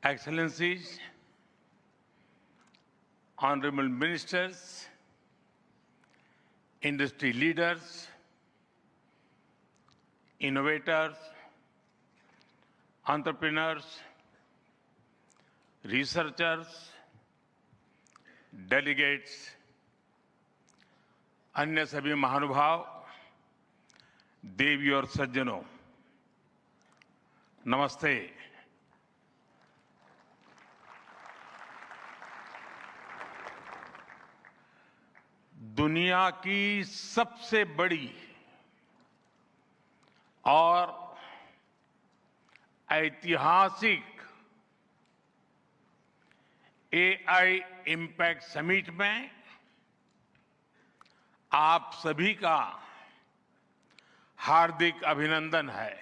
Excellencies, Honorable Ministers, industry leaders, innovators, entrepreneurs, researchers, delegates, अन्य सभी महानुभाव, देवी और सज्जनों, नमस्ते। दुनिया की सबसे बड़ी और ऐतिहासिक एआई इम्पैक्ट समिट में आप सभी का हार्दिक अभिनंदन है।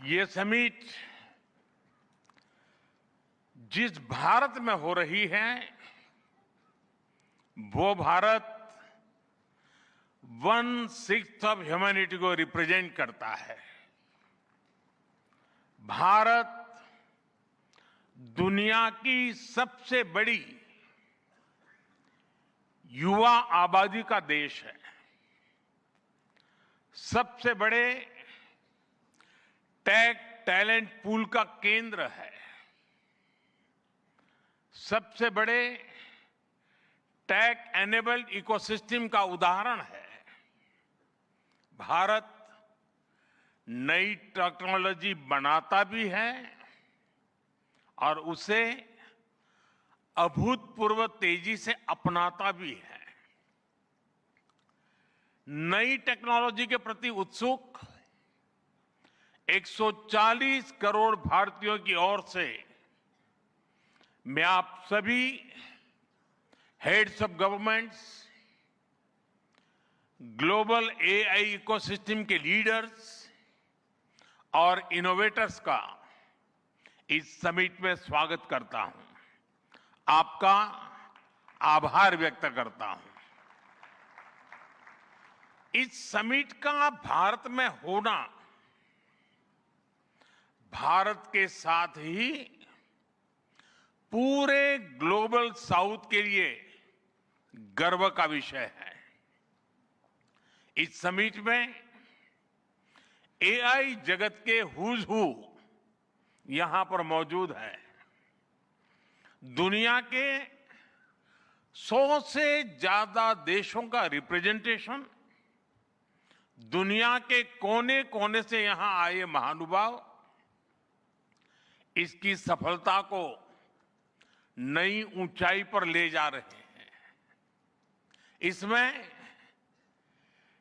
ये समिट जिस भारत में हो रही है, वो भारत 1/6 ऑफ ह्यूमैनिटी को रिप्रेजेंट करता है। भारत दुनिया की सबसे बड़ी युवा आबादी का देश है, सबसे बड़े टेक टैलेंट पूल का केंद्र है, सबसे बड़े टेक एनेबल्ड इकोसिस्टम का उदाहरण है। भारत नई टेक्नोलॉजी बनाता भी है और उसे अभूतपूर्व तेजी से अपनाता भी है। नई टेक्नोलॉजी के प्रति उत्सुक 140 करोड़ भारतीयों की ओर से मैं आप सभी heads of governments, global AI ecosystem के लीडर्स और इनोवेटर्स का इस समिट में स्वागत करता हूं, आपका आभार व्यक्त करता हूं। इस समिट का भारत में होना भारत के साथ ही पूरे ग्लोबल साउथ के लिए गर्व का विषय है। इस समिट में एआई जगत के हुज हू यहां पर मौजूद है। दुनिया के 100 से ज्यादा देशों का रिप्रेजेंटेशन, दुनिया के कोने कोने से यहां आए महानुभाव इसकी सफलता को नई ऊंचाई पर ले जा रहे हैं। इसमें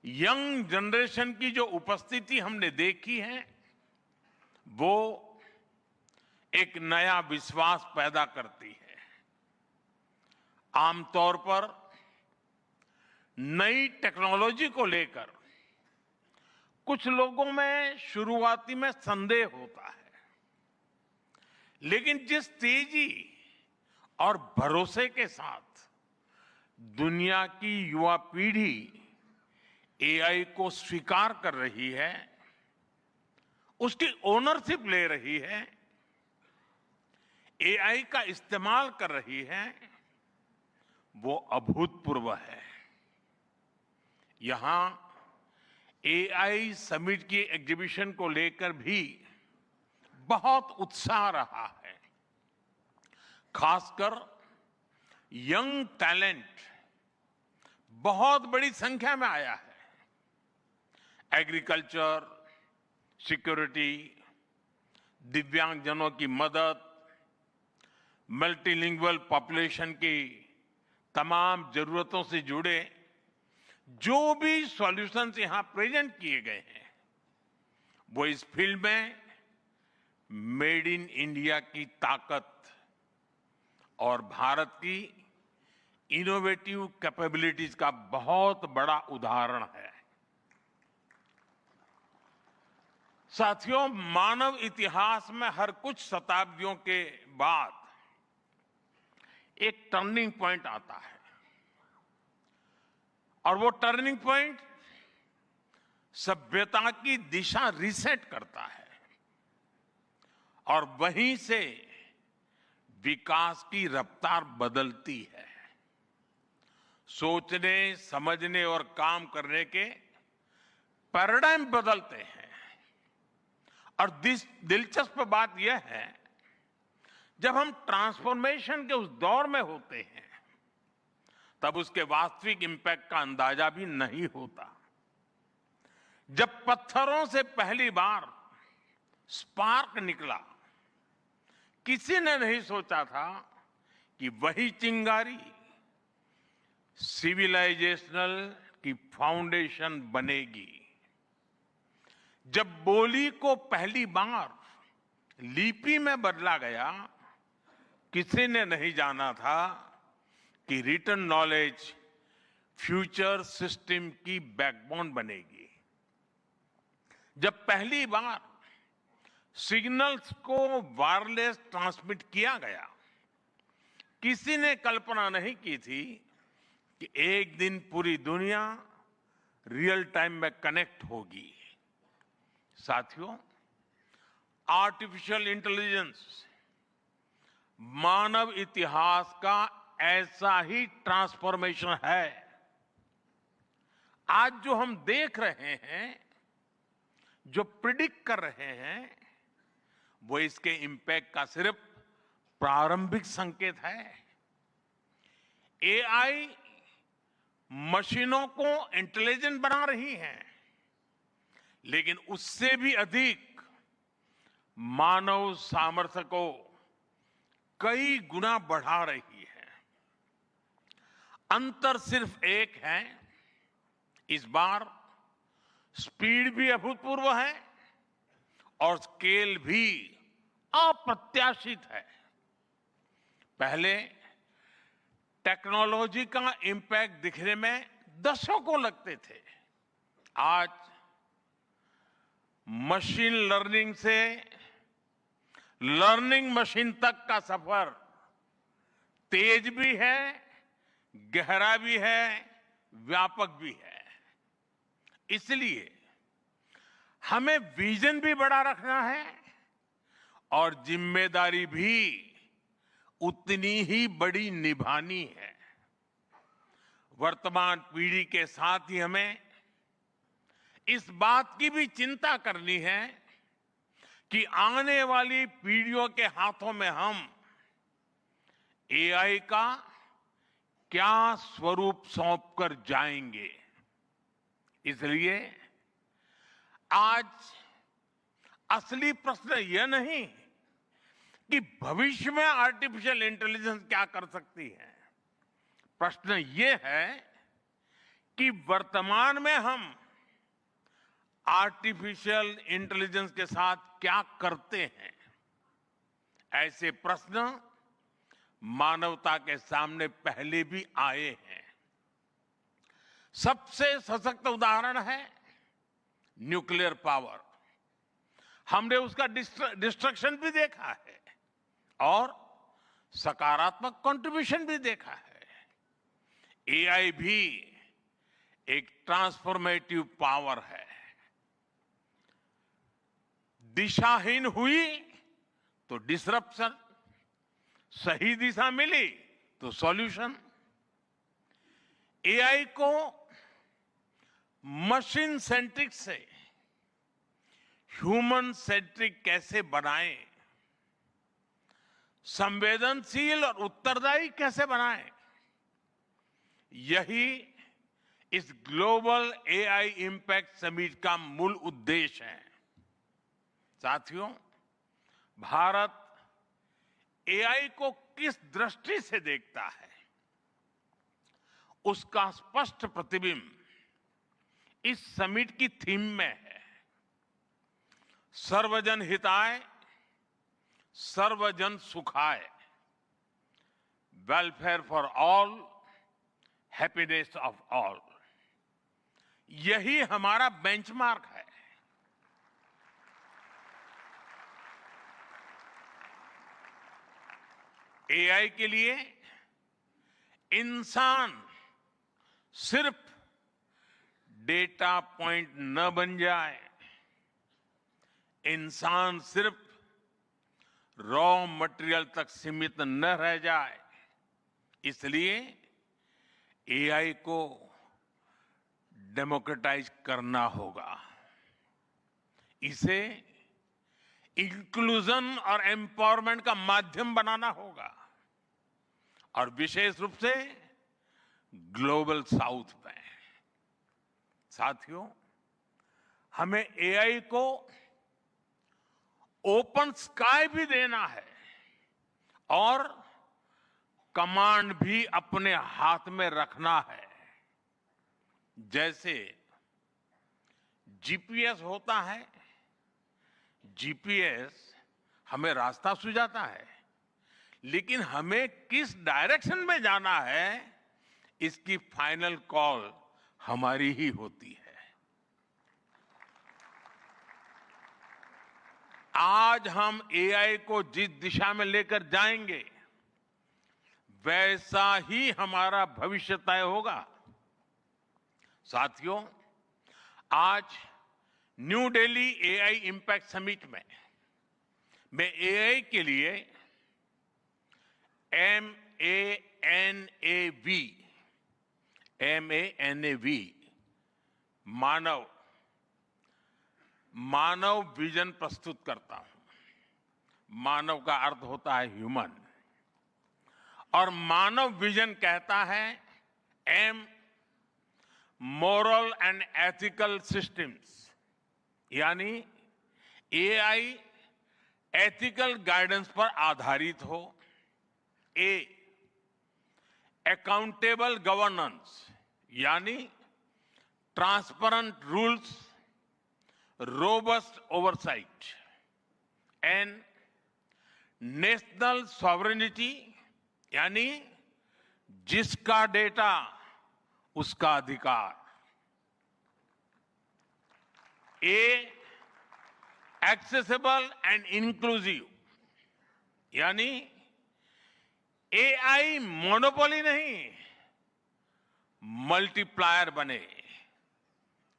यंग जनरेशन की जो उपस्थिति हमने देखी है, वो एक नया विश्वास पैदा करती है। आमतौर पर नई टेक्नोलॉजी को लेकर कुछ लोगों में शुरुआती में संदेह होता है, लेकिन जिस तेजी और भरोसे के साथ दुनिया की युवा पीढ़ी एआई को स्वीकार कर रही है, उसकी ओनरशिप ले रही है, एआई का इस्तेमाल कर रही है, वो अभूतपूर्व है। यहां एआई समिट की एग्जीबिशन को लेकर भी बहुत उत्साह रहा है। खासकर यंग टैलेंट बहुत बड़ी संख्या में आया है। एग्रीकल्चर, सिक्योरिटी, दिव्यांगजनों की मदद, मल्टीलिंगुअल पॉपुलेशन की तमाम जरूरतों से जुड़े जो भी सॉल्यूशंस यहां प्रेजेंट किए गए हैं, वो इस फील्ड में मेड इन इंडिया की ताकत और भारत की इनोवेटिव कैपेबिलिटीज का बहुत बड़ा उदाहरण है। साथियों, मानव इतिहास में हर कुछ शताब्दियों के बाद एक टर्निंग पॉइंट आता है, और वो टर्निंग पॉइंट सभ्यता की दिशा रीसेट करता है। और वहीं से विकास की रफ्तार बदलती है। सोचने, समझने और काम करने के पैराडाइम बदलते हैं। और दिलचस्प बात यह है, जब हम ट्रांसफॉर्मेशन के उस दौर में होते हैं तब उसके वास्तविक इंपैक्ट का अंदाजा भी नहीं होता। जब पत्थरों से पहली बार स्पार्क निकला, किसी ने नहीं सोचा था कि वही चिंगारी सिविलाइजेशनल की फाउंडेशन बनेगी। जब बोली को पहली बार लिपि में बदला गया, किसी ने नहीं जाना था कि रिटन नॉलेज फ्यूचर सिस्टम की बैकबोन बनेगी। जब पहली बार सिग्नल्स को वायरलेस ट्रांसमिट किया गया, किसी ने कल्पना नहीं की थी कि एक दिन पूरी दुनिया रियल टाइम में कनेक्ट होगी। साथियों, आर्टिफिशियल इंटेलिजेंस मानव इतिहास का ऐसा ही ट्रांसफॉर्मेशन है। आज जो हम देख रहे हैं, जो प्रिडिक्ट कर रहे हैं, वो इसके इंपैक्ट का सिर्फ प्रारंभिक संकेत है। एआई मशीनों को इंटेलिजेंट बना रही है, लेकिन उससे भी अधिक मानव सामर्थ्य को कई गुना बढ़ा रही है। अंतर सिर्फ एक है, इस बार स्पीड भी अभूतपूर्व है और स्केल भी अप्रत्याशित है। पहले टेक्नोलॉजी का इंपैक्ट दिखने में दशकों लगते थे। आज मशीन लर्निंग से लर्निंग मशीन तक का सफर तेज भी है, गहरा भी है, व्यापक भी है। इसलिए हमें विजन भी बड़ा रखना है और जिम्मेदारी भी उतनी ही बड़ी निभानी है। वर्तमान पीढ़ी के साथ ही हमें इस बात की भी चिंता करनी है कि आने वाली पीढ़ियों के हाथों में हम एआई का क्या स्वरूप सौंप कर जाएंगे। इसलिए आज असली प्रश्न यह नहीं कि भविष्य में आर्टिफिशियल इंटेलिजेंस क्या कर सकती है। प्रश्न यह है कि वर्तमान में हम आर्टिफिशियल इंटेलिजेंस के साथ क्या करते हैं। ऐसे प्रश्न मानवता के सामने पहले भी आए हैं। सबसे सशक्त उदाहरण है न्यूक्लियर पावर। हमने उसका डिस्ट्रक्शन भी देखा है और सकारात्मक कंट्रीब्यूशन भी देखा है। एआई भी एक ट्रांसफॉर्मेटिव पावर है। दिशाहीन हुई तो डिसरप्शन, सही दिशा मिली तो सॉल्यूशन। एआई को मशीन सेंट्रिक से ह्यूमन सेंट्रिक कैसे बनाएं, संवेदनशील और उत्तरदायी कैसे बनाएं, यही इस ग्लोबल एआई इंपैक्ट समिट का मूल उद्देश्य है। साथियों, भारत एआई को किस दृष्टि से देखता है, उसका स्पष्ट प्रतिबिंब इस समिट की थीम में है। सर्वजन हिताय, सर्वजन सुखाय, welfare for all, happiness of all. यही हमारा बेंचमार्क है। एआई के लिए इंसान सिर्फ डेटा पॉइंट न बन जाए, इंसान सिर्फ रॉ मटेरियल तक सीमित न रह जाए, इसलिए एआई को डेमोक्रेटाइज करना होगा। इसे इंक्लूजन और एम्पावरमेंट का माध्यम बनाना होगा, और विशेष रूप से ग्लोबल साउथ में। साथियों, हमें एआई को ओपन स्काई भी देना है और कमांड भी अपने हाथ में रखना है। जैसे जीपीएस होता है, जीपीएस हमें रास्ता सुझाता है, लेकिन हमें किस डायरेक्शन में जाना है, इसकी फाइनल कॉल हमारी ही होती है। आज हम एआई को जिस दिशा में लेकर जाएंगे, वैसा ही हमारा भविष्य तय होगा। साथियों, आज new Delhi AI impact summit में मैं एआई के लिए MANAV मानव विजन प्रस्तुत करता हूं। मानव का अर्थ होता है ह्यूमन, और मानव विजन कहता है M, moral and ethical systems, यानी एआई एथिकल गाइडेंस पर आधारित हो। A, अकाउंटेबल गवर्नेंस, यानी transparent rules, robust oversight. N, national sovereignty, यानी जिसका डेटा उसका अधिकार। A, एक्सेसिबल एंड इंक्लूसिव, यानी एआई मोनोपोली नहीं, मल्टीप्लायर बने।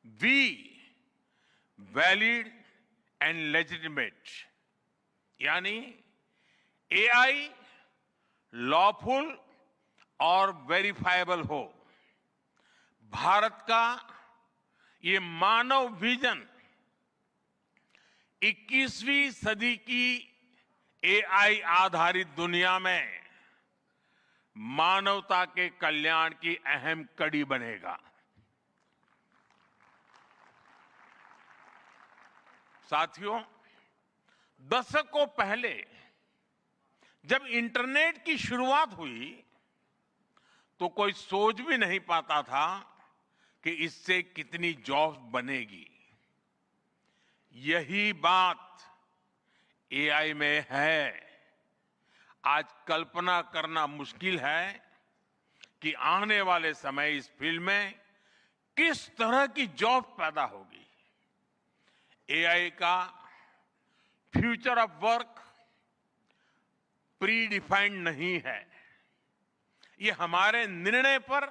V, वैलिड एंड लेजिटिमेट, यानी एआई लॉफुल और वेरीफाइबल हो। भारत का ये मानव विजन 21वीं सदी की एआई आधारित दुनिया में मानवता के कल्याण की अहम कड़ी बनेगा। साथियों, दशकों पहले जब इंटरनेट की शुरुआत हुई, तो कोई सोच भी नहीं पाता था कि इससे कितनी जॉब्स बनेगी। यही बात एआई में है। आज कल्पना करना मुश्किल है कि आने वाले समय इस फील्ड में किस तरह की जॉब पैदा होगी। एआई का future of work pre defined नहीं है। ये हमारे निर्णय पर,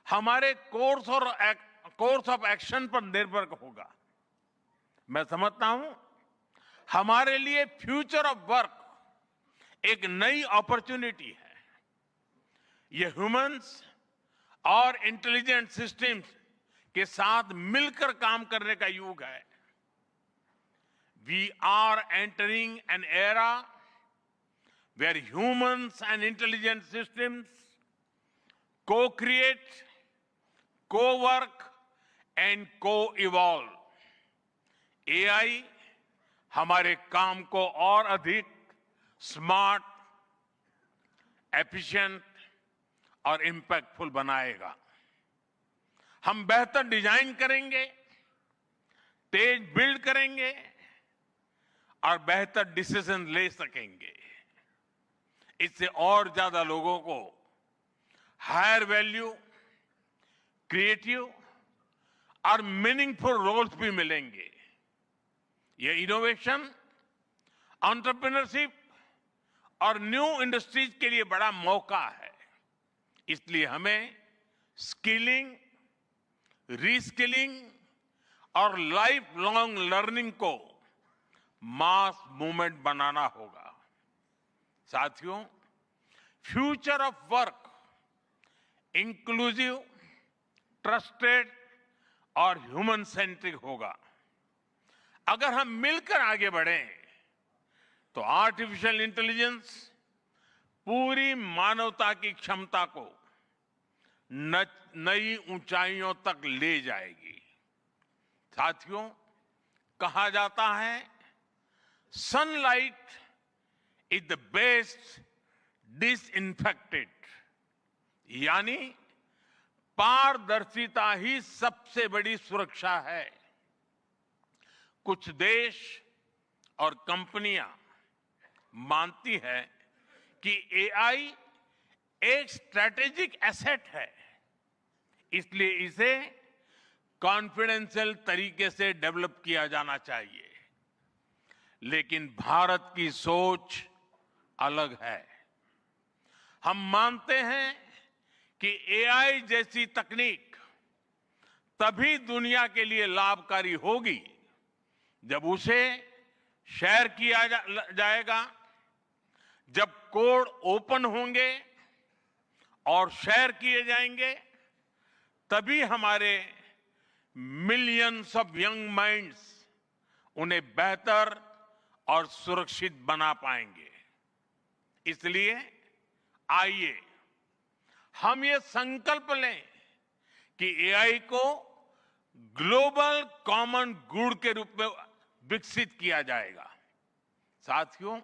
हमारे कोर्स ऑफ एक्शन पर निर्भर होगा। मैं समझता हूं हमारे लिए फ्यूचर ऑफ वर्क एक नई अपॉर्चुनिटी है। ये ह्यूमंस और इंटेलिजेंट सिस्टम्स के साथ मिलकर काम करने का युग है। We are entering an era where humans and intelligent systems co-create, co-work and co-evolve। AI हमारे काम को और अधिक स्मार्ट, एफिशिएंट और इंपैक्टफुल बनाएगा। हम बेहतर डिजाइन करेंगे, तेज बिल्ड करेंगे और बेहतर डिसीजन ले सकेंगे। इससे और ज्यादा लोगों को हायर वैल्यू, क्रिएटिव और मीनिंगफुल रोल्स भी मिलेंगे। ये इनोवेशन, एंटरप्रेन्योरशिप और न्यू इंडस्ट्रीज के लिए बड़ा मौका है। इसलिए हमें स्किलिंग, रीस्किलिंग और लाइफ लॉन्ग लर्निंग को मास मूवमेंट बनाना होगा। साथियों, future of work inclusive, trusted और ह्यूमन सेंट्रिक होगा। अगर हम मिलकर आगे बढ़ें तो आर्टिफिशियल इंटेलिजेंस पूरी मानवता की क्षमता को नई ऊंचाइयों तक ले जाएगी। साथियों, कहा जाता है sunlight is the best disinfectant, यानी पारदर्शिता ही सबसे बड़ी सुरक्षा है। कुछ देश और कंपनियां मानती है कि एआई एक स्ट्रैटेजिक एसेट है, इसलिए इसे कॉन्फिडेंशियल तरीके से डेवलप किया जाना चाहिए। लेकिन भारत की सोच अलग है। हम मानते हैं कि एआई जैसी तकनीक तभी दुनिया के लिए लाभकारी होगी जब उसे शेयर किया जाएगा, जब कोड ओपन होंगे और शेयर किए जाएंगे, तभी हमारे मिलियंस ऑफ यंग माइंड्स उन्हें बेहतर और सुरक्षित बना पाएंगे। इसलिए आइए हम ये संकल्प लें कि एआई को ग्लोबल कॉमन गुड के रूप में विकसित किया जाएगा। साथियों,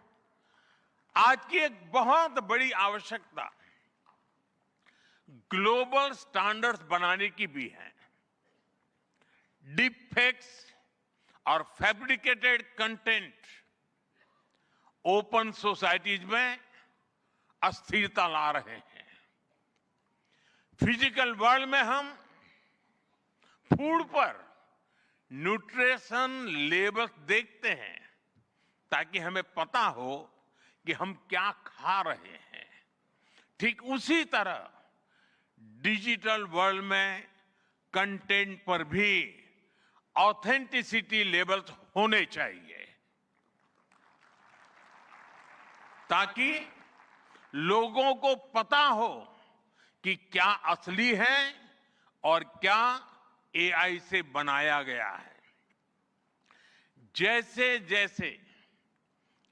आज की एक बहुत बड़ी आवश्यकता ग्लोबल स्टैंडर्ड्स बनाने की भी है। डीप फेक्स और फैब्रिकेटेड कंटेंट ओपन सोसाइटीज में अस्थिरता ला रहे हैं। फिजिकल वर्ल्ड में हम फूड पर न्यूट्रिशन लेबल्स देखते हैं ताकि हमें पता हो कि हम क्या खा रहे हैं। ठीक उसी तरह डिजिटल वर्ल्ड में कंटेंट पर भी ऑथेंटिसिटी लेबल्स होने चाहिए ताकि लोगों को पता हो कि क्या असली है और क्या एआई से बनाया गया है। जैसे जैसे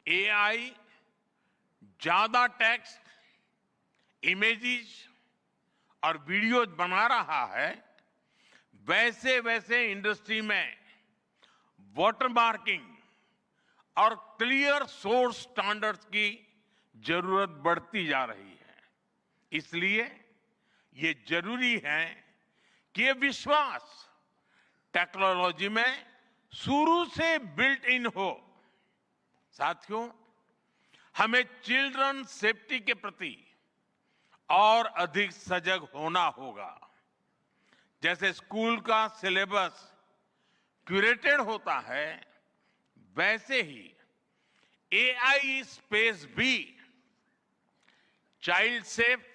एआई ज्यादा टेक्स्ट, इमेजेस और वीडियोज बना रहा है, वैसे वैसे इंडस्ट्री में वाटरमार्किंग और क्लियर सोर्स स्टैंडर्ड्स की जरूरत बढ़ती जा रही है। इसलिए ये जरूरी है कि ये विश्वास टेक्नोलॉजी में शुरू से बिल्ट इन हो। साथियों, हमें चिल्ड्रन सेफ्टी के प्रति और अधिक सजग होना होगा। जैसे स्कूल का सिलेबस क्यूरेटेड होता है, वैसे ही एआई स्पेस भी चाइल्ड सेफ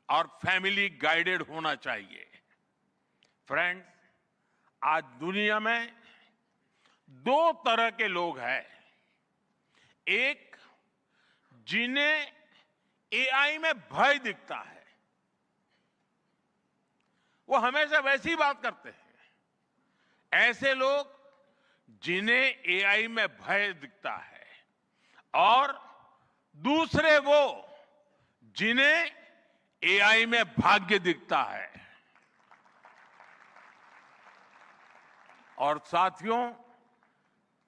और फैमिली गाइडेड होना चाहिए। फ्रेंड्स, आज दुनिया में दो तरह के लोग हैं। एक, जिन्हें एआई में भय दिखता है, वो हमेशा वैसी बात करते हैं। ऐसे लोग जिन्हें एआई में भय दिखता है, और दूसरे वो जिन्हें एआई में भाग्य दिखता है। और साथियों,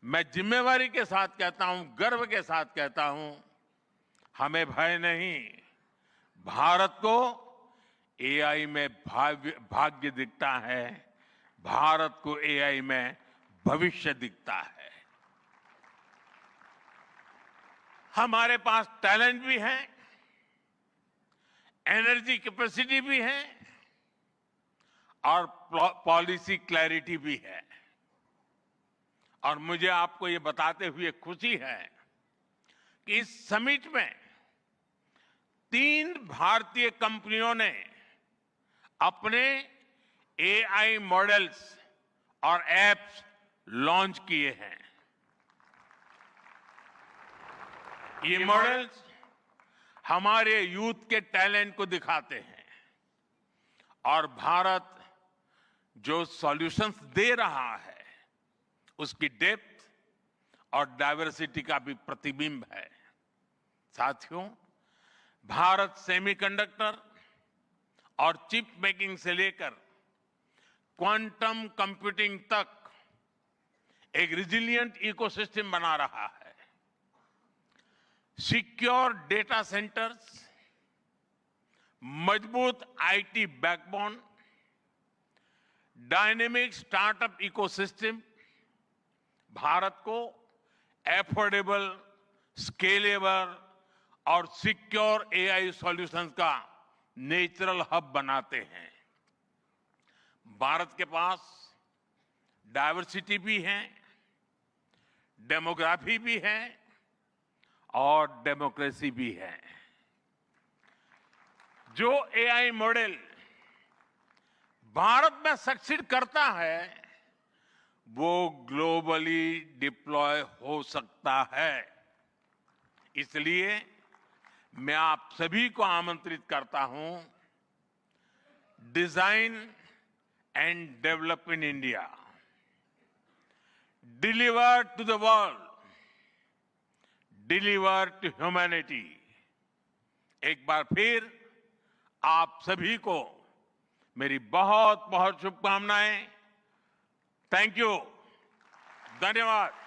मैं जिम्मेवारी के साथ कहता हूं, गर्व के साथ कहता हूं, हमें भय नहीं, भारत को एआई में भाग्य दिखता है, भारत को एआई में भविष्य दिखता है। हमारे पास टैलेंट भी है, एनर्जी कैपेसिटी भी है और पॉलिसी क्लैरिटी भी है। और मुझे आपको ये बताते हुए खुशी है कि इस समिट में 3 भारतीय कंपनियों ने अपने एआई मॉडल्स और एप्स लॉन्च किए हैं। ये मॉडल्स हमारे यूथ के टैलेंट को दिखाते हैं और भारत जो सॉल्यूशंस दे रहा है उसकी डेप्थ और डाइवर्सिटी का भी प्रतिबिंब है। साथियों, भारत सेमीकंडक्टर और चिप मेकिंग से लेकर क्वांटम कंप्यूटिंग तक एक रिजिलियंट इकोसिस्टम बना रहा है। सिक्योर डेटा सेंटर्स, मजबूत IT backbone, dynamic startup ecosystem Bharat को एफोर्डेबल, स्केलेबल और सिक्योर एआई सॉल्यूशंस का नेचुरल हब बनाते हैं। भारत के पास डाइवर्सिटी भी है, डेमोग्राफी भी है और डेमोक्रेसी भी है। जो एआई मॉडल भारत में सक्सीड करता है वो ग्लोबली डिप्लॉय हो सकता है। इसलिए मैं आप सभी को आमंत्रित करता हूं, design and develop in India, deliver to the world, deliver to humanity. एक बार फिर आप सभी को मेरी बहुत बहुत शुभकामनाएं। थैंक यू, धन्यवाद।